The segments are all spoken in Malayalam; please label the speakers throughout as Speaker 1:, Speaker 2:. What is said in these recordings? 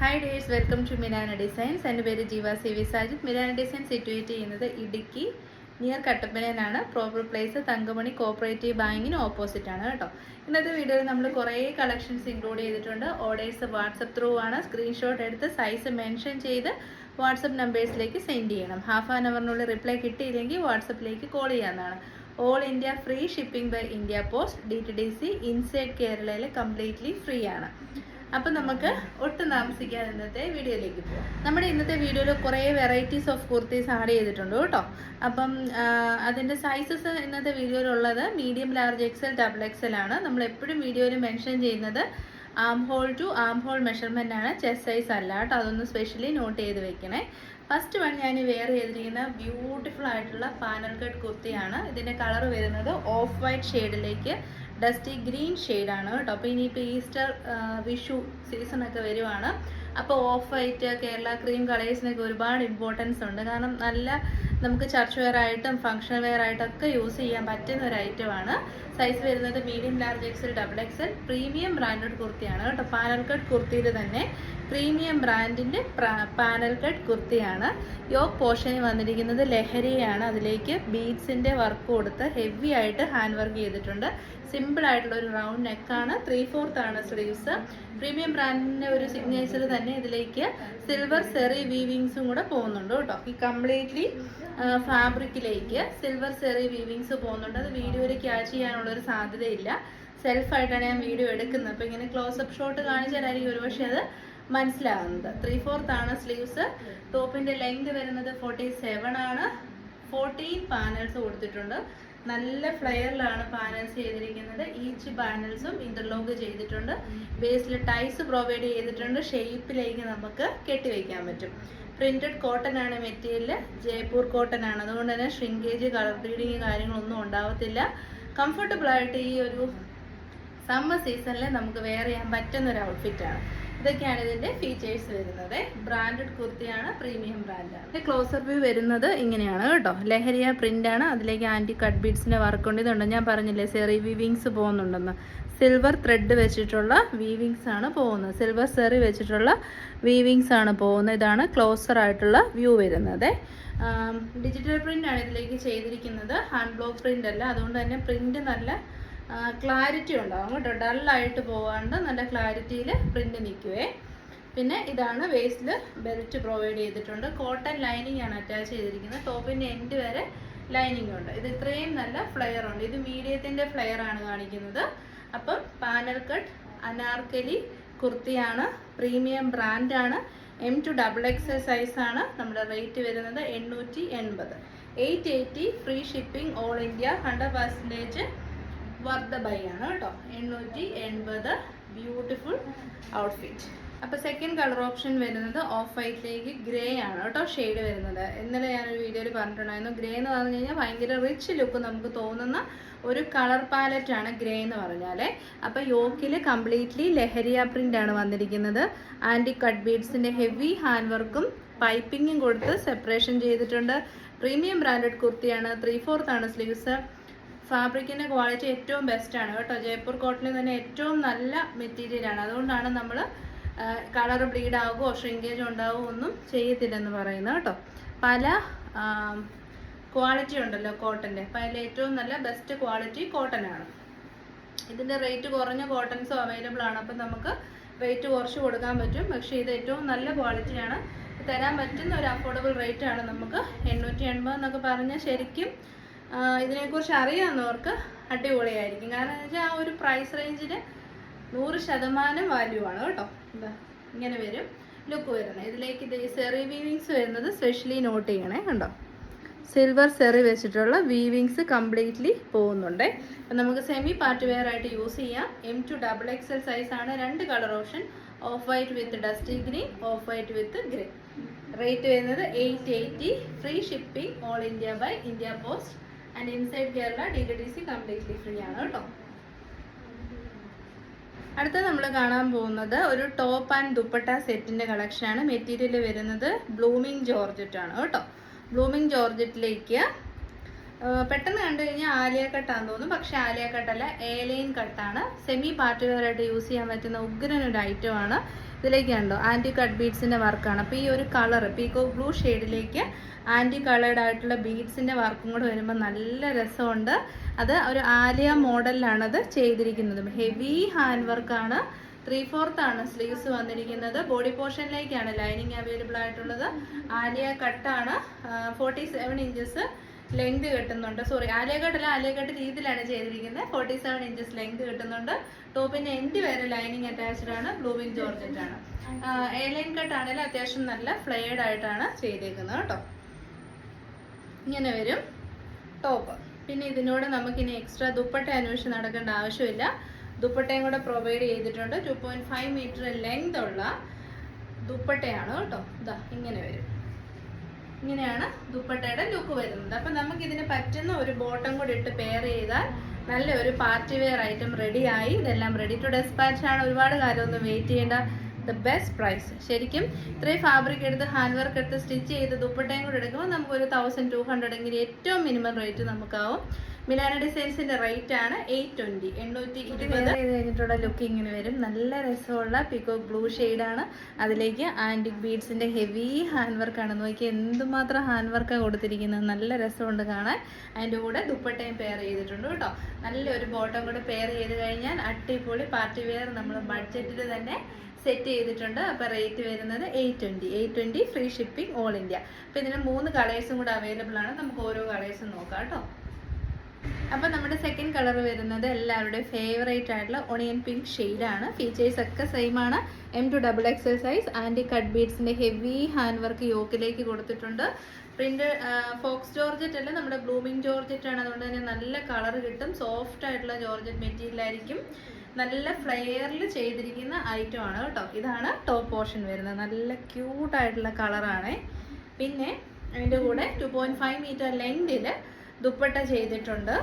Speaker 1: Hi dears, welcome to Minana designs. എൻ്റെ പേര് Jeeva C V Sajid. Minana design situate ചെയ്യുന്നത് ഇടുക്കി നിയർ കട്ടപ്പനയിലാണ്. പ്രോപ്പർ പ്ലേസ് തങ്കമണി കോപ്പറേറ്റീവ് ബാങ്കിന് ഓപ്പോസിറ്റ് ആണ് കേട്ടോ. ഇന്നത്തെ വീഡിയോയിൽ നമ്മൾ കുറേ കളക്ഷൻസ് ഇൻക്ലൂഡ് ചെയ്തിട്ടുണ്ട്. ഓർഡേഴ്സ് വാട്സപ്പ് ത്രൂ ആണ്. സ്ക്രീൻഷോട്ട് എടുത്ത് സൈസ് മെൻഷൻ ചെയ്ത് വാട്സപ്പ് നമ്പേഴ്സിലേക്ക് സെൻഡ് ചെയ്യണം. ഹാഫ് ആൻ അവറിനുള്ളിൽ റിപ്ലൈ കിട്ടിയില്ലെങ്കിൽ വാട്സപ്പിലേക്ക് കോൾ ചെയ്യാവുന്നതാണ്. All India free shipping by India post. DTDC inside കേരളയിൽ കംപ്ലീറ്റ്ലി ഫ്രീ ആണ്. അപ്പം നമുക്ക് ഒട്ടും താമസിക്കാതെ ഇന്നത്തെ വീഡിയോയിലേക്ക് പോകാം. നമ്മുടെ ഇന്നത്തെ വീഡിയോയിൽ കുറേ വെറൈറ്റീസ് ഓഫ് കുർത്തീസ് ആഡ് ചെയ്തിട്ടുണ്ട് കേട്ടോ. അപ്പം അതിൻ്റെ സൈസസ് ഇന്നത്തെ വീഡിയോയിലുള്ളത് മീഡിയം, ലാർജ്, XL, XXL ആണ്. നമ്മൾ എപ്പോഴും വീഡിയോയിൽ മെൻഷൻ ചെയ്യുന്നത് arm hole to arm hole measurement ആണ്, ചെസ്റ്റ് സൈസ് അല്ല കേട്ടോ. അതൊന്ന് സ്പെഷ്യലി നോട്ട് ചെയ്ത് വെക്കണേ. ഫസ്റ്റ് വൺ ഞാൻ വെയർ ചെയ്തിരിക്കുന്ന ബ്യൂട്ടിഫുൾ ആയിട്ടുള്ള പാനൽ കട്ട് കുർത്തിയാണ്. ഇതിൻ്റെ കളർ വരുന്നത് ഓഫ് വൈറ്റ് ഷെയ്ഡിലേക്ക് ഡസ്റ്റി ഗ്രീൻ ഷെയ്ഡാണ് കേട്ടോ. അപ്പോൾ ഇനിയിപ്പോൾ ഈസ്റ്റർ, വിഷു സീസണൊക്കെ വരുവാണ്. അപ്പോൾ ഓഫ് വൈറ്റ്, കേരള ക്രീം കളേഴ്സിനൊക്കെ ഒരുപാട് ഇമ്പോർട്ടൻസ് ഉണ്ട്. കാരണം നല്ല നമുക്ക് ചർച്ച് വെയർ ആയിട്ടും ഫങ്ഷൻ വെയർ ആയിട്ടൊക്കെ യൂസ് ചെയ്യാൻ പറ്റുന്ന ഒരു ഐറ്റമാണ്. സൈസ് വരുന്നത് medium, large, XL, XXL. Premium branded കുർത്തിയാണ് കേട്ടോ. പാനൽ കട്ട് കുർത്തിയിൽ തന്നെ പ്രീമിയം ബ്രാൻഡിൻ്റെ പാനൽ കട്ട് കുർത്തിയാണ്. യോക്ക് പോർഷനിൽ വന്നിരിക്കുന്നത് ലഹരിയാണ്. അതിലേക്ക് ബീഡ്സിൻ്റെ വർക്ക് കൊടുത്ത് ഹെവി ആയിട്ട് ഹാൻഡ് വർക്ക് ചെയ്തിട്ടുണ്ട്. സിമ്പിൾ ആയിട്ടുള്ള ഒരു റൗണ്ട് നെക്കാണ്. 3/4 ആണ് സ്ലീവ്സ്. പ്രീമിയം ബ്രാൻഡിൻ്റെ ഒരു സിഗ്നേച്ചർ തന്നെ ഇതിലേക്ക് സിൽവർ സെറി വീവിങ്സും കൂടെ പോകുന്നുണ്ട് കേട്ടോ. ഈ കംപ്ലീറ്റ്ലി ഫാബ്രിക്കിലേക്ക് സിൽവർ സെറി വീവിങ്സ് പോകുന്നുണ്ട്. അത് വീഡിയോയിൽ ക്യാച്ച് ചെയ്യാനുള്ളൊരു സാധ്യതയില്ല. സെൽഫായിട്ടാണ് ഞാൻ വീഡിയോ എടുക്കുന്നത്. അപ്പോൾ ഇങ്ങനെ ക്ലോസപ്പ് ഷോട്ട് കാണിച്ചാലായിരിക്കും ഒരുപക്ഷെ അത് മനസ്സിലാകുന്നത്. 3/4 ആണ് സ്ലീവ്സ്. ടോപ്പിൻ്റെ ലെങ്ത് വരുന്നത് 47 ആണ്. 14 പാനൽസ് കൊടുത്തിട്ടുണ്ട്. നല്ല ഫ്ലെയറിലാണ് പാനൽസ് ചെയ്തിരിക്കുന്നത്. ഈച്ച് പാനൽസും ഇന്റർലോക്ക് ചെയ്തിട്ടുണ്ട്. ബേസിൽ ടൈസ് പ്രൊവൈഡ് ചെയ്തിട്ടുണ്ട്. ഷേപ്പിലേക്ക് നമുക്ക് കെട്ടിവെക്കാൻ പറ്റും. പ്രിന്റഡ് കോട്ടൺ ആണ് മെറ്റീരിയൽ. ജയ്പൂർ കോട്ടൺ ആണ്. അതുകൊണ്ട് തന്നെ ഷ്രിങ്കേജ്, കളർ ബ്ലീഡിങ് കാര്യങ്ങളൊന്നും ഉണ്ടാവത്തില്ല. കംഫർട്ടബിൾ ആയിട്ട് ഈ ഒരു സമ്മർ സീസണിൽ നമുക്ക് വെയർ ചെയ്യാൻ പറ്റുന്ന ഒരു ഔട്ട്ഫിറ്റാണ്. ഇതൊക്കെയാണ് ഇതിൻ്റെ ഫീച്ചേഴ്സ് വരുന്നത്. ബ്രാൻഡഡ് കുർത്തിയാണ്, പ്രീമിയം ബ്രാൻഡാണ്. ഇതിൻ്റെ ക്ലോസർ വ്യൂ വരുന്നത് ഇങ്ങനെയാണ് കേട്ടോ. ലഹരിയ പ്രിൻ്റാണ്. അതിലേക്ക് ആൻറ്റി കട്ട് ബീഡ്സിൻ്റെ വർക്ക് ഉണ്ട്. ഇതുണ്ട്, ഞാൻ പറഞ്ഞില്ലേ സെറി വീവിങ്സ് പോകുന്നുണ്ടെന്ന്. സിൽവർ ത്രെഡ് വെച്ചിട്ടുള്ള വീവിങ്സ് ആണ് പോകുന്നത്. സിൽവർ സെറി വെച്ചിട്ടുള്ള വീവിങ്സ് ആണ് പോകുന്നത്. ഇതാണ് ക്ലോസർ ആയിട്ടുള്ള വ്യൂ വരുന്നത്. ഡിജിറ്റൽ പ്രിൻ്റാണ് ഇതിലേക്ക് ചെയ്തിരിക്കുന്നത്. ഹാൻഡ് ബ്ലോക്ക് പ്രിൻ്റ് അല്ല. അതുകൊണ്ട് തന്നെ പ്രിൻ്റ് നല്ല ക്ലാരിറ്റി ഉണ്ടാകും കേട്ടോ. ഡള്ളായിട്ട് പോകാണ്ട് നല്ല ക്ലാരിറ്റിയിൽ പ്രിൻ്റ് നിൽക്കുവേ. പിന്നെ ഇതാണ് വേസ്റ്റിൽ ബെൽറ്റ് പ്രൊവൈഡ് ചെയ്തിട്ടുണ്ട്. കോട്ടൺ ലൈനിങ് ആണ് അറ്റാച്ച് ചെയ്തിരിക്കുന്നത്. ടോപ്പിൻ്റെ എൻഡ് വരെ ലൈനിങ് ഉണ്ട്. ഇത് ഇത്രയും നല്ല ഫ്ലെയർ ഉണ്ട്. ഇത് മീഡിയത്തിൻ്റെ ഫ്ലെയർ ആണ് കാണിക്കുന്നത്. അപ്പം പാനൽ കട്ട് അനാർക്കലി കുർത്തിയാണ്. പ്രീമിയം ബ്രാൻഡാണ്. M to XXL സൈസാണ്. നമ്മുടെ റേറ്റ് വരുന്നത് 880. 880 free shipping all India. 100% worth the buy ആണ് കേട്ടോ. 880. Beautiful outfit. അപ്പോൾ സെക്കൻഡ് കളർ ഓപ്ഷൻ വരുന്നത് ഓഫ് വൈറ്റിലേക്ക് ഗ്രേ ആണ് കേട്ടോ ഷെയ്ഡ് വരുന്നത്. ഇന്നലെ ഞാനൊരു വീഡിയോയിൽ പറഞ്ഞിട്ടുണ്ടായിരുന്നു. ഗ്രേ എന്ന് പറഞ്ഞു കഴിഞ്ഞാൽ ഭയങ്കര റിച്ച് ലുക്ക് നമുക്ക് തോന്നുന്ന ഒരു കളർ പാലറ്റ് ആണ് ഗ്രേ എന്ന് പറഞ്ഞാൽ. അപ്പോൾ യോക്കിൽ കംപ്ലീറ്റ്ലി ലഹരിയ പ്രിൻ്റ് ആണ് വന്നിരിക്കുന്നത്. ആൻറ്റി കട്ട് ബീഡ്സിൻ്റെ ഹെവി ഹാൻഡ് വർക്കും പൈപ്പിങ്ങും കൊടുത്ത് സെപ്പറേഷൻ ചെയ്തിട്ടുണ്ട്. പ്രീമിയം ബ്രാൻഡഡ് കുർത്തിയാണ്. 3/4 ആണ് സ്ലീവ്സ്. ഫാബ്രിക്കിൻ്റെ ക്വാളിറ്റി ഏറ്റവും ബെസ്റ്റാണ് കേട്ടോ. ജയ്പൂർ കോട്ടണിൽ തന്നെ ഏറ്റവും നല്ല മെറ്റീരിയലാണ്. അതുകൊണ്ടാണ് നമ്മൾ കളർ ബ്ലീഡ് ആവുകയോ ഷ്രിങ്കേജ് ഉണ്ടാവുകയോ ഒന്നും ചെയ്യത്തില്ലെന്ന് പറയുന്നത് കേട്ടോ. പല ക്വാളിറ്റി ഉണ്ടല്ലോ കോട്ടൻ്റെ. അപ്പോൾ അതിൽ ഏറ്റവും നല്ല ബെസ്റ്റ് ക്വാളിറ്റി കോട്ടൺ ആണ്. ഇതിൻ്റെ റേറ്റ് കുറഞ്ഞ കോട്ടൺസും അവൈലബിൾ ആണ്. അപ്പം നമുക്ക് റേറ്റ് കുറച്ച് കൊടുക്കാൻ പറ്റും. പക്ഷേ ഇത് ഏറ്റവും നല്ല ക്വാളിറ്റിയാണ്. തരാൻ പറ്റുന്ന ഒരു അഫോർഡബിൾ റേറ്റാണ്. നമുക്ക് 880 എന്നൊക്കെ പറഞ്ഞാൽ ശരിക്കും ഇതിനെക്കുറിച്ച് അറിയാവുന്നവർക്ക് അടിപൊളിയായിരിക്കും. കാരണം എന്ന് വെച്ചാൽ ആ ഒരു പ്രൈസ് റേഞ്ചിന് 100% വാല്യൂ ആണ് കേട്ടോ. എന്താ ഇങ്ങനെ വരും ലുക്ക് വരുന്നത്. ഇതിലേക്ക് ഇത് സെറി വീവിങ്സ് വരുന്നത് സ്പെഷ്യലി നോട്ട് ചെയ്യണേ കണ്ടോ. സിൽവർ സെറി വെച്ചിട്ടുള്ള വീവിങ്സ് കംപ്ലീറ്റ്ലി പോകുന്നുണ്ട്. അപ്പം നമുക്ക് സെമി പാർട്ടി വെയർ ആയിട്ട് യൂസ് ചെയ്യാം. M to XXL സൈസാണ്. 2 colour option. Off white with dusty green, off white with grey. Rate വരുന്നത് 880. Free shipping all India by India post and inside Kerala DTDC completely free ആണ് കേട്ടോ. അടുത്ത നമ്മൾ കാണാൻ പോകുന്നത് ഒരു ടോപ്പ് ആൻഡ് ദുപ്പട്ട സെറ്റിൻ്റെ കളക്ഷനാണ്. മെറ്റീരിയൽ വരുന്നത് ബ്ലൂമിങ് ജോർജറ്റ് ആണ് കേട്ടോ. ബ്ലൂമിങ് ജോർജറ്റിലേക്ക് പെട്ടെന്ന് കണ്ടു കഴിഞ്ഞാൽ ആലിയ കട്ടാന്ന് തോന്നും. പക്ഷേ ആലിയ കട്ടല്ല, എ ലൈൻ കട്ടാണ്. സെമി പാർട്ടി വെയർ ആയിട്ട് യൂസ് ചെയ്യാൻ പറ്റുന്ന ഉഗ്രൻ ഒരു ഐറ്റമാണ്. ഇതിലേക്ക് കണ്ടോ ആൻറ്റി കട്ട് ബീഡ്സിൻ്റെ വർക്കാണ്. അപ്പോൾ ഈ ഒരു കളർ പീകോക്ക് ബ്ലൂ ഷെയ്ഡിലേക്ക് ആൻറ്റി കളേർഡ് ആയിട്ടുള്ള ബീഡ്സിൻ്റെ വർക്കും കൂടെ വരുമ്പോൾ നല്ല രസമുണ്ട്. അത് ഒരു ആലിയ മോഡലിലാണത് ചെയ്തിരിക്കുന്നത്. ഹെവി ഹാൻഡ് വർക്കാണ്. 3/4 ആണ് സ്ലീവ്സ് വന്നിരിക്കുന്നത്. ബോഡി പോർഷനിലേക്കാണ് ലൈനിങ് അവൈലബിൾ ആയിട്ടുള്ളത്. ആലിയ കട്ടാണ്. 47 ഇഞ്ചസ് ലെങ്ത് കിട്ടുന്നുണ്ട്. ആലിയ കട്ടല്ല, ആലിയ കട്ട് രീതിയിലാണ് ചെയ്തിരിക്കുന്നത്. 47 ഇഞ്ചസ് ലെങ്ത് കിട്ടുന്നുണ്ട്. ടോപ്പിന്റെ എൻഡ് വരെ ലൈനിങ് അറ്റാച്ച്ഡ് ആണ്. ബ്ലൂവിംഗ് ജോർജറ്റ് ആണ്. എ ലൈൻ കട്ട് ആണെങ്കിലും അത്യാവശ്യം നല്ല ഫ്ലെയർഡ് ആയിട്ടാണ് ചെയ്തേക്കുന്നത് കേട്ടോ. ഇങ്ങനെ വരും ടോപ്പ്. പിന്നെ ഇതിനോട് നമുക്കിനി എക്സ്ട്രാ ദുപ്പട്ട അന്വേഷിച്ച് നടക്കേണ്ട ആവശ്യമില്ല. ദുപ്പട്ടയും കൂടെ പ്രൊവൈഡ് ചെയ്തിട്ടുണ്ട്. 2.5 മീറ്റർ ലെങ്ത് ഉള്ള ദുപ്പട്ടയാണ് കേട്ടോ. ഇതാ ഇങ്ങനെ വരും. ഇങ്ങനെയാണ് ദുപ്പട്ടയുടെ ലുക്ക് വരുന്നത്. അപ്പം നമുക്കിതിന് പറ്റുന്ന ഒരു ബോട്ടം കൂടി ഇട്ട് പെയർ ചെയ്താൽ നല്ല ഒരു പാർട്ടി വെയർ ഐറ്റം റെഡിയായി. ഇതെല്ലാം റെഡി ടു ഡെസ്പാച്ച് ആണ്. ഒരുപാട് കാലമൊന്നും വെയിറ്റ് ചെയ്യേണ്ട. The best price. ശരിക്കും ഇത്രയും ഫാബ്രിക് എടുത്ത് ഹാൻഡ് വർക്ക് എടുത്ത് സ്റ്റിച്ച് ചെയ്ത് ദുപ്പട്ടയും കൂടെ എടുക്കുമ്പോൾ നമുക്കൊരു 1200 എങ്കിൽ ഏറ്റവും മിനിമം റേറ്റ് നമുക്കാവും. മിലാന ഡിസൈൻസിന്റെ റേറ്റ് ആണ് 820. 820 കഴിഞ്ഞിട്ടുള്ള ലുക്ക് ഇങ്ങനെ വരും. നല്ല രസമുള്ള പീകോക്ക് ബ്ലൂ ഷെയ്ഡാണ്. അതിലേക്ക് ആൻറ്റിക് ബീഡ്സിന്റെ ഹെവി ഹാൻഡ് വർക്കാണ്. നോക്കി എന്തുമാത്രം ഹാൻഡ് വർക്കാണ് കൊടുത്തിരിക്കുന്നത്. നല്ല രസമുണ്ട് കാണാൻ. അതിൻ്റെ കൂടെ ദുപ്പട്ടയും പെയർ ചെയ്തിട്ടുണ്ട് കേട്ടോ. നല്ലൊരു ബോട്ടം കൂടെ പെയർ ചെയ്ത് കഴിഞ്ഞാൽ അടിപൊളി പാർട്ടി വെയർ നമ്മൾ ബഡ്ജറ്റിൽ തന്നെ സെറ്റ് ചെയ്തിട്ടുണ്ട്. അപ്പോൾ റേറ്റ് വരുന്നത് 820 ഫ്രീ ഷിപ്പിംഗ് ഓൾ ഇന്ത്യ. അപ്പോൾ ഇതിന് 3 കളേഴ്സും കൂടെ അവൈലബിൾ ആണ്. നമുക്ക് ഓരോ കളേഴ്സും നോക്കാം കേട്ടോ. അപ്പോൾ നമ്മുടെ സെക്കൻഡ് കളർ വരുന്നത് എല്ലാവരുടെയും ഫേവറേറ്റ് ആയിട്ടുള്ള ഒണിയൻ പിങ്ക് ഷെയ്ഡാണ്. ഫീച്ചേഴ്സ് ഒക്കെ സെയിം ആണ്. M to XXL size. Antique cut ബീഡ്സിൻ്റെ ഹെവി ഹാൻഡ് വർക്ക് യോക്കിലേക്ക് കൊടുത്തിട്ടുണ്ട്. പ്രിന്റ് ഫോക്സ് ജോർജറ്റ് അല്ല, നമ്മുടെ ബ്ലൂമിംഗ് ജോർജറ്റ് ആണ്. അതുകൊണ്ട് തന്നെ നല്ല കളർ കിട്ടും. സോഫ്റ്റ് ആയിട്ടുള്ള ജോർജറ്റ് മെറ്റീരിയൽ ആയിരിക്കും. നല്ല ഫ്ലെയറിൽ ചെയ്തിരിക്കുന്ന ഐറ്റം ആണ് കേട്ടോ. ഇതാണ് ടോപ്പ് പോർഷൻ വരുന്നത്. നല്ല ക്യൂട്ടായിട്ടുള്ള കളറാണ്. പിന്നെ അതിൻ്റെ കൂടെ 2.5 മീറ്റർ ലെങ്തിൽ ദുപ്പട്ട ചെയ്തിട്ടുണ്ട്.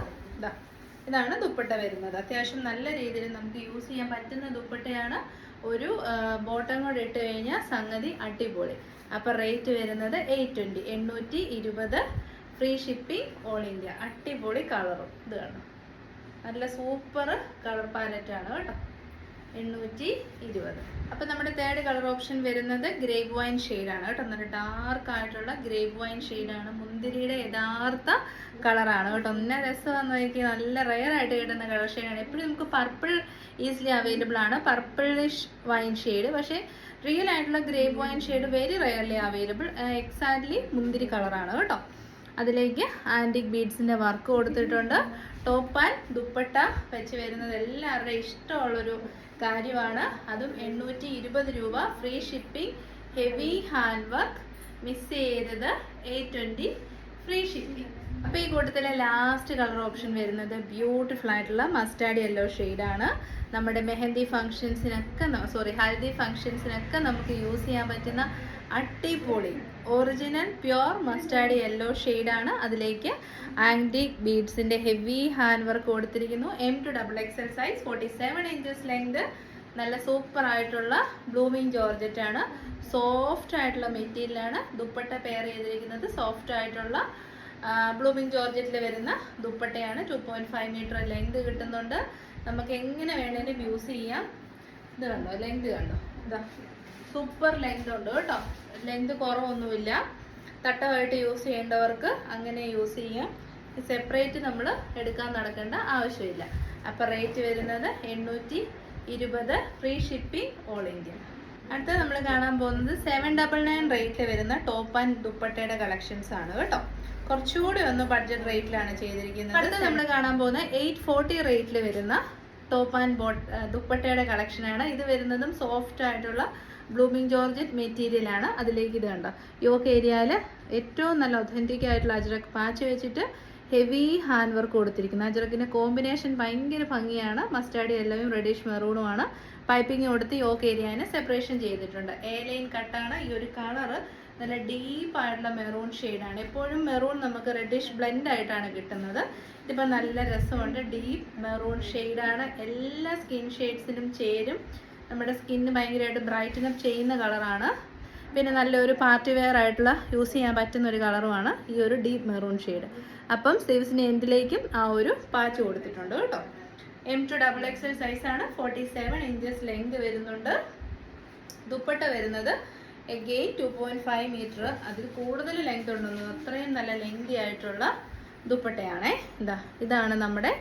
Speaker 1: ഇതാണ് ദുപ്പട്ട വരുന്നത്. അത്യാവശ്യം നല്ല രീതിയിൽ നമുക്ക് യൂസ് ചെയ്യാൻ പറ്റുന്ന ദുപ്പട്ടയാണ്. ഒരു ബോട്ടം കൂടെ ഇട്ട് കഴിഞ്ഞാൽ സംഗതി അടിപൊളി. അപ്പോൾ റേറ്റ് വരുന്നത് 820 ഫ്രീ ഷിപ്പിംഗ് ഓൾ ഇന്ത്യ. അടിപൊളി കളറും ഇത് കാണും. നല്ല സൂപ്പർ കളർ പാലറ്റാണ് കേട്ടോ. 820. അപ്പോൾ നമ്മുടെ തേർഡ് കളർ ഓപ്ഷൻ വരുന്നത് ഗ്രേപ്പ് വൈൻ ഷെയ്ഡാണ് കേട്ടോ. നല്ല ഡാർക്ക് ആയിട്ടുള്ള ഗ്രേപ്പ് വൈൻ ഷെയ്ഡാണ്. മുന്തിരിയുടെ യഥാർത്ഥ കളറാണ് കേട്ടോ. നല്ല രസമാണെന്ന് നോക്കി. നല്ല റെയർ ആയിട്ട് കിട്ടുന്ന കളർ ഷെയ്ഡാണ്. എപ്പോഴും നമുക്ക് പർപ്പിൾ ഈസിലി അവൈലബിൾ ആണ്. Purplish wine shade. പക്ഷേ റിയൽ ആയിട്ടുള്ള grape wine shade very rarely available. Exactly മുന്തിരി കളറാണ് കേട്ടോ. അതിലേക്ക് ആൻറ്റിക് ബീഡ്സിൻ്റെ വർക്ക് കൊടുത്തിട്ടുണ്ട്. ടോപ്പ് ആൻഡ് ദുപ്പട്ട വെച്ച് വരുന്നത് എല്ലാവരുടെയും ഇഷ്ടമുള്ളൊരു കാര്യമാണ്. അതും 820 രൂപ free shipping. Heavy hand work. Miss ചെയ്തത് 820 ഫ്രീ ഷിപ്പിംഗ്. അപ്പോൾ ഈ കൂട്ടത്തിലെ ലാസ്റ്റ് കളർ ഓപ്ഷൻ വരുന്നത് ബ്യൂട്ടിഫുൾ ആയിട്ടുള്ള മസ്റ്റാർഡ് യെല്ലോ ഷെയ്ഡാണ്. നമ്മുടെ മെഹന്തി ഫംഗ്ഷൻസിനൊക്കെ ഹൽദി ഫംഗ്ഷൻസിനൊക്കെ നമുക്ക് യൂസ് ചെയ്യാൻ പറ്റുന്ന അടിപൊളി ഒറിജിനൽ പ്യുവർ മസ്റ്റാർഡ് യെല്ലോ ഷെയ്ഡാണ്. അതിലേക്ക് ആൻറ്റിക് ബീഡ്സിൻ്റെ ഹെവി ഹാൻഡ് വർക്ക് കൊടുത്തിരിക്കുന്നു. M to XXL size. 47 inches length. നല്ല സൂപ്പർ ആയിട്ടുള്ള ബ്ലൂമിംഗ് ജോർജറ്റ് ആണ്. സോഫ്റ്റ് ആയിട്ടുള്ള മെറ്റീരിയലാണ്. ദുപ്പട്ട പെയർ ചെയ്തിരിക്കുന്നത് സോഫ്റ്റ് ആയിട്ടുള്ള ബ്ലൂമിംഗ് ജോർജറ്റിൽ വരുന്ന ദുപ്പട്ടയാണ്. 2.5 മീറ്റർ ലെങ്ത് കിട്ടുന്നുണ്ട്. നമുക്ക് എങ്ങനെ വേണേലും യൂസ് ചെയ്യാം. ഇത് കണ്ടോ, ലെങ്ത് കണ്ടോ. ഇതാ സൂപ്പർ ലെങ്ത് ഉണ്ട് കേട്ടോ. ലെങ്ത് കുറവൊന്നുമില്ല. തട്ടമായിട്ട് യൂസ് ചെയ്യേണ്ടവർക്ക് അങ്ങനെ യൂസ് ചെയ്യാം. സെപ്പറേറ്റ് നമ്മൾ എടുക്കാൻ നടക്കേണ്ട ആവശ്യമില്ല. അപ്പോൾ റേറ്റ് വരുന്നത് 820 ഫ്രീ ഷിപ്പിംഗ് ഓൾ ഇന്ത്യ. അടുത്ത നമ്മൾ കാണാൻ പോകുന്നത് 799 റേറ്റിൽ വരുന്ന ടോപ്പ് ആൻഡ് ദുപ്പട്ടയുടെ കളക്ഷൻസ് ആണ് കേട്ടോ. കുറച്ചുകൂടി ഒന്ന് ബഡ്ജറ്റ് റേറ്റിലാണ് ചെയ്തിരിക്കുന്നത്. അടുത്ത നമ്മൾ കാണാൻ പോകുന്ന 840 റേറ്റിൽ വരുന്ന ടോപ്പ് ആൻഡ് ദുപ്പട്ടയുടെ കളക്ഷനാണ്. ഇത് വരുന്നതും സോഫ്റ്റ് ആയിട്ടുള്ള ബ്ലൂമിംഗ് ജോർജറ്റ് മെറ്റീരിയൽ ആണ്. അതിലേക്ക് ഇത് കണ്ടോ, യോക്ക് ഏരിയയിൽ ഏറ്റവും നല്ല ഒതന്റിക് ആയിട്ടുള്ള അജ്രക് പാച്ച് വെച്ചിട്ട് ഹെവി ഹാൻഡ് വർക്ക് കൊടുത്തിരിക്കുന്നത്. അജ്രക്കിൻ്റെ കോമ്പിനേഷൻ ഭയങ്കര ഭംഗിയാണ്. മസ്റ്റാർഡ് യെല്ലോയും റെഡിഷ് മെറൂണുമാണ്. പൈപ്പിംഗ് കൊടുത്ത് യോക്ക് ഏരിയനെ സെപ്പറേഷൻ ചെയ്തിട്ടുണ്ട്. എ ലൈൻ കട്ടാണ്. ഈ ഒരു കളറ് നല്ല ഡീപ്പ് ആയിട്ടുള്ള മെറൂൺ ഷെയ്ഡാണ്. എപ്പോഴും മെറൂൺ നമുക്ക് റെഡിഷ് ബ്ലെൻഡ് ആയിട്ടാണ് കിട്ടുന്നത്. ഇതിപ്പോൾ നല്ല രസമുണ്ട്. ഡീപ്പ് മെറൂൺ ഷെയ്ഡാണ്. എല്ലാ സ്കിൻ ഷെയ്ഡ്സിനും ചേരും. നമ്മുടെ സ്കിന്ന് ഭയങ്കരമായിട്ട് ബ്രൈറ്റൻ അപ്പ് ചെയ്യുന്ന കളറാണ്. പിന്നെ നല്ലൊരു പാർട്ടി വെയർ ആയിട്ടുള്ള യൂസ് ചെയ്യാൻ പറ്റുന്ന ഒരു കളറുമാണ് ഈ ഒരു ഡീപ്പ് മെറൂൺ ഷെയ്ഡ്. അപ്പം സ്ലീവ്സിൻ്റെ എൻഡിലേക്കും ആ ഒരു പാച്ച് കൊടുത്തിട്ടുണ്ട് കേട്ടോ. M to XXL സൈസാണ്. 47 ഇഞ്ചസ് ലെങ്ത് വരുന്നുണ്ട്. ദുപ്പട്ട വരുന്നത് എഗെയിൻ 2.5 മീറ്റർ, അതിൽ കൂടുതൽ ലെങ്ത് ഉണ്ടെന്ന്, അത്രയും നല്ല ലെങ്തി ആയിട്ടുള്ള ദുപ്പട്ടയാണേ. ഇതാണ് നമ്മുടെ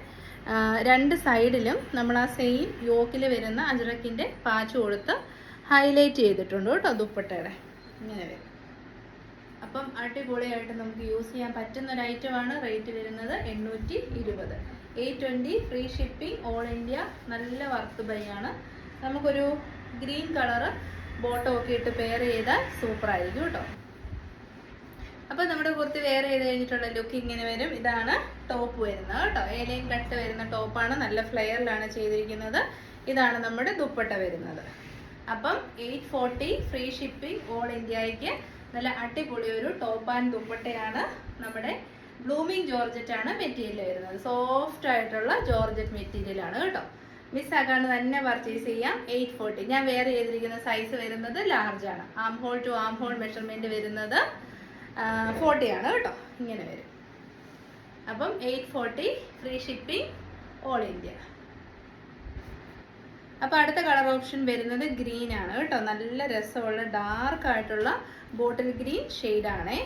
Speaker 1: രണ്ട് സൈഡിലും നമ്മൾ ആ സെയിം യോക്കിൽ വരുന്ന അജ്രക്കിൻ്റെ പാച്ച് കൊടുത്ത് ഹൈലൈറ്റ് ചെയ്തിട്ടുണ്ട് കേട്ടോ ദുപ്പട്ടയുടെ. ഇങ്ങനെ വരും. അപ്പം അടിപൊളിയായിട്ട് നമുക്ക് യൂസ് ചെയ്യാൻ പറ്റുന്ന ഒരു ഐറ്റമാണ്. റേറ്റ് വരുന്നത് 820. 820 ഫ്രീ ഷിപ്പിംഗ്, ഓൾ ഇന്ത്യ. നല്ല വർക്ക് ബൈ ആണ്. നമുക്കൊരു ഗ്രീൻ കളറ് ബോട്ടം ഒക്കെ ഇട്ട് പെയർ ചെയ്താൽ സൂപ്പർ ആയിരിക്കും കേട്ടോ. അപ്പം നമ്മുടെ കുർത്തി വെയർ ചെയ്ത് കഴിഞ്ഞിട്ടുള്ള ലുക്ക് ഇങ്ങനെ വരും. ഇതാണ് ടോപ്പ് വരുന്നത് കേട്ടോ. ഏലയും കട്ട് വരുന്ന ടോപ്പാണ്, നല്ല ഫ്ലെയറിലാണ് ചെയ്തിരിക്കുന്നത്. ഇതാണ് നമ്മുടെ ദുപ്പട്ട വരുന്നത്. അപ്പം 840 ഫ്രീ ഷിപ്പിംഗ്, ഓൾ ഇന്ത്യയ്ക്ക്. നല്ല അടിപൊളി ഒരു ടോപ്പ് ആൻഡ് ദുപ്പട്ടയാണ്. നമ്മുടെ ബ്ലൂമിങ് ജോർജറ്റ് ആണ് മെറ്റീരിയൽ വരുന്നത്. സോഫ്റ്റ് ആയിട്ടുള്ള ജോർജറ്റ് മെറ്റീരിയൽ ആണ് കേട്ടോ. മിസ്സാക്കാണ്ട് തന്നെ പർച്ചേസ് ചെയ്യാം. 840. ഞാൻ വെയർ ചെയ്തിരിക്കുന്ന സൈസ് വരുന്നത് ലാർജ് ആണ്. Arm hole to arm hole measurement വരുന്നത് 40 ആണ് കേട്ടോ. ഇങ്ങനെ വരും. അപ്പം 840 ഫ്രീ ഷിപ്പിംഗ്, ഓൾ ഇന്ത്യ. അപ്പോൾ അടുത്ത കളർ ഓപ്ഷൻ വരുന്നത് ഗ്രീൻ ആണ് കേട്ടോ. നല്ല രസമുള്ള ഡാർക്ക് ആയിട്ടുള്ള ബോട്ടിൽ ഗ്രീൻ ഷെയ്ഡാണേ.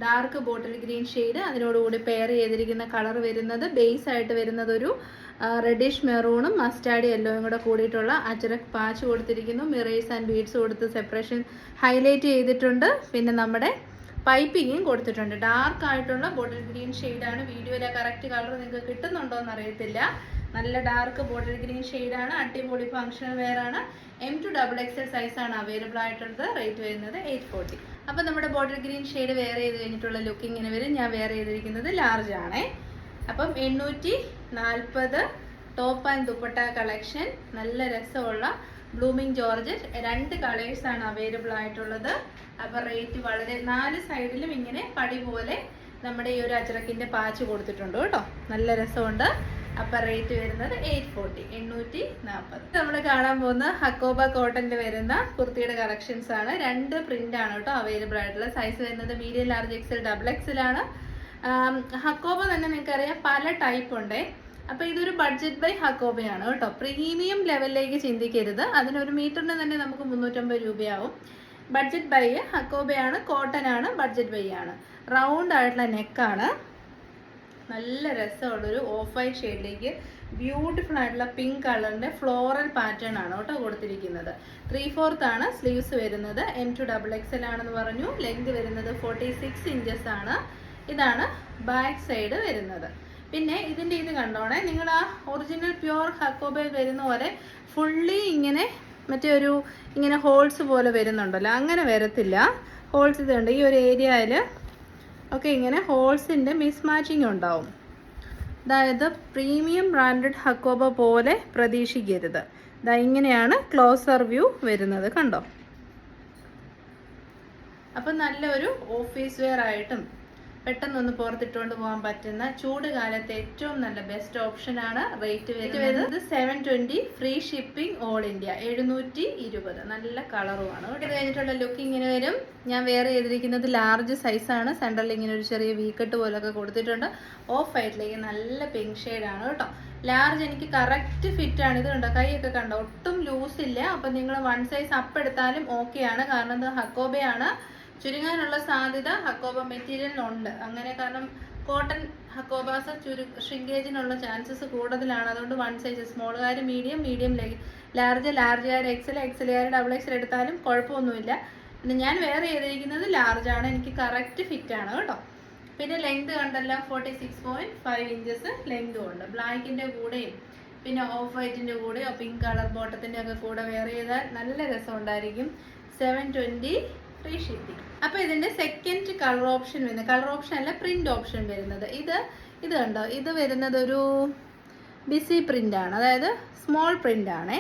Speaker 1: ഡാർക്ക് ബോട്ടിൽ ഗ്രീൻ ഷെയ്ഡ്, അതിനോടുകൂടി പെയർ ചെയ്തിരിക്കുന്ന കളർ വരുന്നത് ബേസ് ആയിട്ട് വരുന്നത് ഒരു റെഡിഷ് മെറൂണും മസ്റ്റാർഡ് യെല്ലോയും കൂടെ കൂടിയിട്ടുള്ള അജ്രക് പാച്ച് കൊടുത്തിരിക്കുന്നു. മിറേഴ്സ് ആൻഡ് ബീഡ്സ് കൊടുത്ത് സെപ്പറേഷൻ ഹൈലൈറ്റ് ചെയ്തിട്ടുണ്ട്. പിന്നെ നമ്മുടെ പൈപ്പിങ്ങും കൊടുത്തിട്ടുണ്ട്. ഡാർക്ക് ആയിട്ടുള്ള ബോട്ടിൽ ഗ്രീൻ ഷെയ്ഡാണ്. വീഡിയോയിലെ കറക്റ്റ് കളർ നിങ്ങൾക്ക് കിട്ടുന്നുണ്ടോ എന്ന് അറിയത്തില്ല. നല്ല ഡാർക്ക് ബോട്ടിൽ ഗ്രീൻ ഷെയ്ഡാണ്. അടിപൊളി ഫങ്ഷണൽ വെയർ ആണ്. M to XXL സൈസാണ് അവൈലബിൾ ആയിട്ടുള്ളത്. റേറ്റ് വരുന്നത് 840. അപ്പം നമ്മുടെ ബോട്ടിൽ ഗ്രീൻ ഷെയ്ഡ് വെയർ ചെയ്ത് കഴിഞ്ഞിട്ടുള്ള ലുക്ക് ഇങ്ങനെ വരും. ഞാൻ വെയർ ചെയ്തിരിക്കുന്നത് ലാർജ് ആണേ. അപ്പം 840 ടോപ്പ് ആൻഡ് ദുപ്പട്ട കളക്ഷൻ. നല്ല രസമുള്ള ബ്ലൂമിങ് ജോർജറ്റ്. 2 കളേഴ്സാണ് അവൈലബിൾ ആയിട്ടുള്ളത്. അപ്പം റേറ്റ് വളരെ, 4 സൈഡിലും ഇങ്ങനെ പടി പോലെ നമ്മുടെ ഈ ഒരു അജ്രക്കിൻ്റെ പാച്ച് കൊടുത്തിട്ടുണ്ട് കേട്ടോ. നല്ല രസമുണ്ട്. അപ്പം റേറ്റ് വരുന്നത് 840. 840. നമ്മൾ കാണാൻ പോകുന്ന ഹക്കോബ കോട്ടണിൽ വരുന്ന കുർത്തിയുടെ കളക്ഷൻസ് ആണ്. 2 പ്രിന്റ് ആണ് കേട്ടോ അവൈലബിൾ ആയിട്ടുള്ള. സൈസ് വരുന്നത് മീഡിയം, ലാർജ്, എക്സൽ, XXL ആണ്. ഹക്കോബ തന്നെ നിങ്ങൾക്കറിയാം പല ടൈപ്പ് ഉണ്ട്. അപ്പോൾ ഇതൊരു ബഡ്ജറ്റ് ബൈ ഹക്കോബയാണ് കേട്ടോ. പ്രീമിയം ലെവലിലേക്ക് ചിന്തിക്കരുത്. അതിനൊരു മീറ്ററിന് തന്നെ നമുക്ക് 350 രൂപയാവും. ബഡ്ജറ്റ് ബൈ ഹക്കോബയാണ്, കോട്ടൺ ആണ്, ബഡ്ജറ്റ് ബൈ ആണ്. റൗണ്ട് ആയിട്ടുള്ള നെക്കാണ്. നല്ല രസമുള്ളൊരു ഓഫ് വൈറ്റ് ഷെയ്ഡിലേക്ക് ബ്യൂട്ടിഫുൾ ആയിട്ടുള്ള പിങ്ക് കളറിൻ്റെ ഫ്ലോറൽ പാറ്റേൺ ആണ് കേട്ടോ കൊടുത്തിരിക്കുന്നത്. 3/4 ആണ് സ്ലീവ്സ് വരുന്നത്. M to XXL ആണെന്ന് പറഞ്ഞു. ലെങ്ത് വരുന്നത് 46 ഇഞ്ചസ് ആണ്. ഇതാണ് ബാക്ക് സൈഡ് വരുന്നത്. പിന്നെ ഇതിൻ്റെ ഇത് കണ്ടോണേ, നിങ്ങൾ ആ ഒറിജിനൽ പ്യുവർ ഹക്കോബയിൽ വരുന്ന പോലെ ഫുള്ളി ഇങ്ങനെ മറ്റേ ഒരു ഇങ്ങനെ ഹോൾസ് പോലെ വരുന്നുണ്ടല്ലോ, അങ്ങനെ വരത്തില്ല. ഹോൾസ് ഇതുണ്ട്. ഈ ഒരു ഏരിയയിൽ ഒക്കെ ഇങ്ങനെ ഹോൾസിൻ്റെ മിസ്മാച്ചിങ് ഉണ്ടാവും. അതായത് പ്രീമിയം ബ്രാൻഡഡ് ഹക്കോബ പോലെ പ്രതീക്ഷിക്കരുത്. ഇങ്ങനെയാണ് ക്ലോസർ വ്യൂ വരുന്നത്, കണ്ടോ. അപ്പം നല്ലൊരു ഓഫീസ് വെയർ ആയിട്ടും പെട്ടെന്നൊന്ന് പുറത്തിട്ടുകൊണ്ട് പോകാൻ പറ്റുന്ന ചൂട് കാലത്തെ ഏറ്റവും നല്ല ബെസ്റ്റ് ഓപ്ഷനാണ്. റേറ്റ് വരുന്നത് 720 ഫ്രീ ഷിപ്പിംഗ്, ഓൾ ഇന്ത്യ. 720. നല്ല കളറുമാണ്. ഇത് കഴിഞ്ഞിട്ടുള്ള ലുക്ക് ഇങ്ങനെ വരും. ഞാൻ വെയർ ചെയ്തിരിക്കുന്നത് ലാർജ് സൈസാണ്. സെൻട്രലിൽ ഇങ്ങനെ ഒരു ചെറിയ വീക്കട്ട് പോലൊക്കെ കൊടുത്തിട്ടുണ്ട്. ഓഫ് വൈറ്റിലേക്ക് നല്ല പിങ്ക് ഷെയ്ഡാണ് കേട്ടോ. ലാർജ് എനിക്ക് കറക്റ്റ് ഫിറ്റ് ആണ്. ഇത് കണ്ടോ, കൈയൊക്കെ കണ്ടോ, ഒട്ടും ലൂസ് ഇല്ല. അപ്പം നിങ്ങൾ 1 സൈസ് അപ്പ് എടുത്താലും ഓക്കെയാണ്. കാരണം ഇത് ഹക്കോബയാണ്. ചുരുങ്ങാനുള്ള സാധ്യത ഹക്കോബ മെറ്റീരിയലിനുണ്ട്. അങ്ങനെ കാരണം കോട്ടൺ ഹക്കോബാസ് ഷ്രിങ്കേജിനുള്ള ചാൻസസ് കൂടുതലാണ്. അതുകൊണ്ട് 1 സൈസ് സ്മോളുകാർ മീഡിയം, ലാർജുകാർ XXL XXL എടുത്താലും കുഴപ്പമൊന്നുമില്ല. പിന്നെ ഞാൻ വെയർ ചെയ്തിരിക്കുന്നത് ലാർജാണ്. എനിക്ക് കറക്റ്റ് ഫിറ്റ് ആണ് കേട്ടോ. പിന്നെ ലെങ്ത് കണ്ടല്ലോ, 46.5 ഇഞ്ചസ് ലെങ്തും ഉണ്ട്. ബ്ലാക്കിൻ്റെ കൂടെയും പിന്നെ ഓഫ് വൈറ്റിൻ്റെ കൂടെയോ പിങ്ക് കളർ ബോട്ടത്തിൻ്റെ ഒക്കെ കൂടെ വെയർ ചെയ്താൽ നല്ല രസമുണ്ടായിരിക്കും. 720 ഫ്രീ ഷിപ്പിംഗ്. അപ്പോൾ ഇതിൻ്റെ സെക്കൻഡ് കളർ ഓപ്ഷൻ വരുന്നത്, കളർ ഓപ്ഷൻ അല്ല പ്രിന്റ് ഓപ്ഷൻ വരുന്നത്, ഇത് കണ്ടോ, ഇത് വരുന്നത് ഒരു ബിസി പ്രിന്റ് ആണ്. അതായത് സ്മോൾ പ്രിന്റ് ആണേ.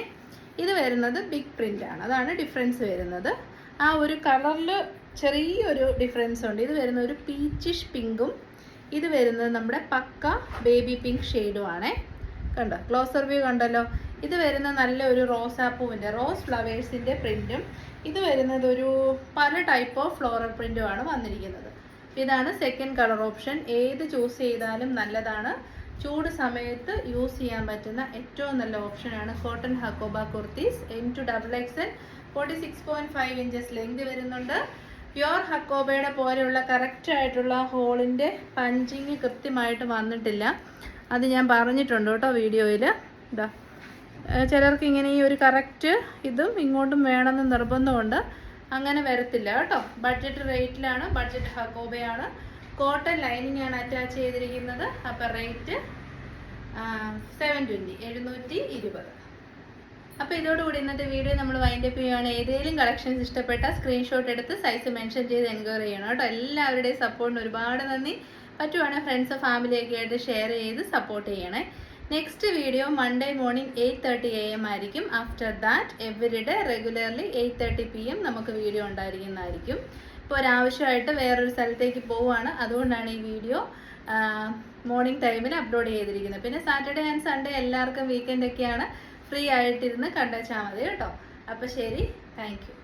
Speaker 1: ഇത് വരുന്നത് ബിഗ് പ്രിന്റ് ആണ്. അതാണ് ഡിഫറൻസ് വരുന്നത്. ആ ഒരു കളറിൽ ചെറിയൊരു ഡിഫറൻസ് ഉണ്ട്. ഇത് വരുന്ന ഒരു പീച്ചിഷ് പിങ്കും ഇത് വരുന്നത് നമ്മുടെ പക്ക ബേബി പിങ്ക് ഷെയ്ഡും ആണേ. കണ്ടോ, ക്ലോസർ വ്യൂ കണ്ടല്ലോ. ഇത് വരുന്ന നല്ലൊരു റോസാപ്പൂവിൻ്റെ റോസ് ഫ്ലവേഴ്സിൻ്റെ പ്രിൻറ്റും ഇത് വരുന്നത് ഒരു പല ടൈപ്പ് ഓഫ് ഫ്ലോറൽ പ്രിൻറ്റുമാണ് വന്നിരിക്കുന്നത്. ഇതാണ് സെക്കൻഡ് കളർ ഓപ്ഷൻ. ഏത് ചൂസ് ചെയ്താലും നല്ലതാണ്. ചൂട് സമയത്ത് യൂസ് ചെയ്യാൻ പറ്റുന്ന ഏറ്റവും നല്ല ഓപ്ഷനാണ് cotton hakoba kurtis. M to XXL 46.5 inches length വരുന്നുണ്ട്. പ്യുവർ ഹക്കോബയുടെ പോലെയുള്ള കറക്റ്റ് ആയിട്ടുള്ള ഹോളിൻ്റെ പഞ്ചിങ് കൃത്യമായിട്ട് വന്നിട്ടില്ല. അത് ഞാൻ പറഞ്ഞിട്ടുണ്ട് കേട്ടോ വീഡിയോയിൽ. ഇതാ ചിലർക്ക് ഇങ്ങനെ ഈ ഒരു കറക്റ്റ് ഇതും ഇങ്ങോട്ടും വേണമെന്ന് നിർബന്ധമുണ്ട്. അങ്ങനെ വരത്തില്ല കേട്ടോ. ബഡ്ജറ്റ് റേറ്റിലാണ്, ബഡ്ജറ്റ് ഹക്കോബയാണ്. കോട്ടൺ ലൈനിങ് ആണ് അറ്റാച്ച് ചെയ്തിരിക്കുന്നത്. അപ്പോൾ റേറ്റ് 720. അപ്പോൾ ഇതോടുകൂടി ഇന്നത്തെ വീഡിയോ നമ്മൾ വൈൻഡപ്പ് ചെയ്യുകയാണ്. ഏതെങ്കിലും കളക്ഷൻസ് ഇഷ്ടപ്പെട്ട സ്ക്രീൻഷോട്ട് എടുത്ത് സൈസ് മെൻഷൻ ചെയ്ത് എൻക്വയറി ചെയ്യണം കേട്ടോ. എല്ലാവരുടെയും സപ്പോർട്ടിന് ഒരുപാട് നന്ദി. പറ്റുവാണെങ്കിൽ ഫ്രണ്ട്സ് ഫാമിലിയൊക്കെ ആയിട്ട് ഷെയർ ചെയ്ത് സപ്പോർട്ട് ചെയ്യണേ. Next video Monday morning 8:30 AM ആയിരിക്കും. After that everyday regularly 8:30 PM നമുക്ക് വീഡിയോ ഉണ്ടായിരിക്കുന്നതായിരിക്കും. ഇപ്പോൾ ഒരാവശ്യമായിട്ട് വേറൊരു സ്ഥലത്തേക്ക് പോവുകയാണ്, അതുകൊണ്ടാണ് ഈ വീഡിയോ മോർണിംഗ് ടൈമിൽ അപ്ലോഡ് ചെയ്തിരിക്കുന്നത്. പിന്നെ സാറ്റർഡേ ആൻഡ് സൺഡേ എല്ലാവർക്കും വീക്കെൻഡൊക്കെയാണ്, ഫ്രീ ആയിട്ടിരുന്ന് കണ്ടുവച്ചാൽ മതി കേട്ടോ. അപ്പോൾ ശരി, താങ്ക് യു.